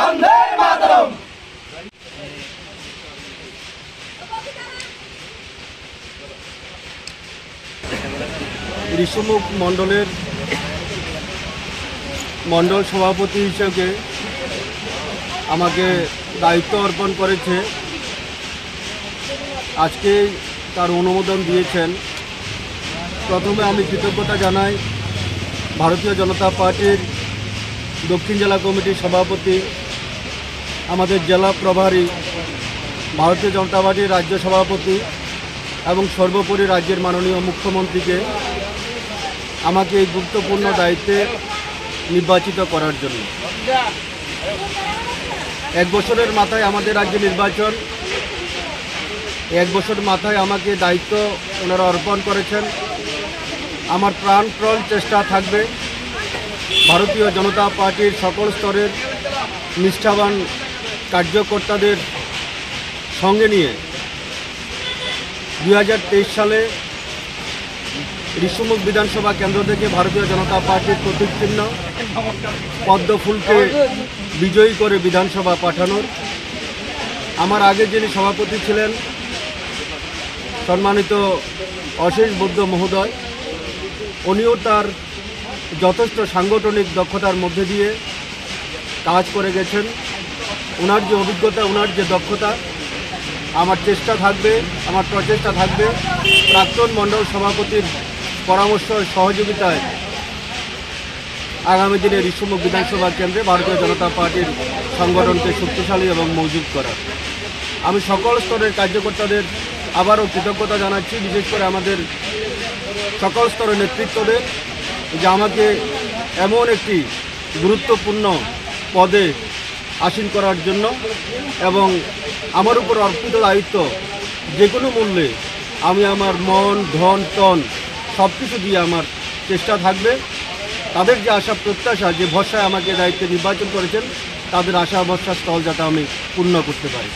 বন্দে মাতরম। ঋষিমুখ মণ্ডলের মণ্ডল সভাপতি হিসেবে আমাকে দায়িত্ব অর্পণ করেছে। আজকে তার অনুমোদন দিয়েছেন। প্রথমে আমি কৃতজ্ঞতা জানাই ভারতীয় জনতা পার্টির দক্ষিণ জেলা কমিটির সভাপতি, আমাদের জেলা প্রভারী, ভারতীয় জনতা পার্টির রাজ্য সভাপতি এবং সর্বোপরি রাজ্যের মাননীয় মুখ্যমন্ত্রীকে আমাকে এই গুরুত্বপূর্ণ দায়িত্বে নির্বাচিত করার জন্য। এক বছরের মাথায় আমাদের রাজ্যে নির্বাচন, এক বছর মাথায় আমাকে দায়িত্ব ওনারা অর্পণ করেছেন। আমার প্রাণপ্রল চেষ্টা থাকবে ভারতীয় জনতা পার্টির সকল স্তরের নিষ্ঠাবান কার্যকর্তাদের সঙ্গে নিয়ে 2023 সালে ঋষিমুখ বিধানসভা কেন্দ্র থেকে ভারতীয় জনতা পার্টির প্রতীক চিহ্ন পদ্ম ফুলকে বিজয়ী করে বিধানসভা পাঠানোর। আমার আগে যিনি সভাপতি ছিলেন সম্মানিত অশেষ বৌদ্ধ মহোদয়, উনিও তার যথেষ্ট সাংগঠনিক দক্ষতার মধ্যে দিয়ে কাজ করে গেছেন। ওনার যে অভিজ্ঞতা, ওনার যে দক্ষতা, আমার চেষ্টা থাকবে, আমার প্রচেষ্টা থাকবে প্রাক্তন মণ্ডল সভাপতির পরামর্শ সহযোগিতায় আগামী দিনে ঋষিমুখ বিধানসভা কেন্দ্রে ভারতীয় জনতা পার্টির সংগঠনকে শক্তিশালী এবং মজবুত করা। আমি সকল স্তরের কার্যকর্তাদের আবারও কৃতজ্ঞতা জানাচ্ছি, বিশেষ করে আমাদের সকল স্তরের নেতৃত্বদের, যে আমাকে এমন একটি গুরুত্বপূর্ণ পদে আসীন করার জন্য এবং আমার উপর অর্পিত দায়িত্ব যে কোনো মূল্যে আমি আমার মন, ধন, তন সব কিছু দিয়ে আমার চেষ্টা থাকবে তাদের যে আশা প্রত্যাশা, যে ভরসায় আমাকে দায়িত্বে নির্বাচন করেছেন, তাদের আশা ভরসার স্থল যাতে আমি পূর্ণ করতে পারি।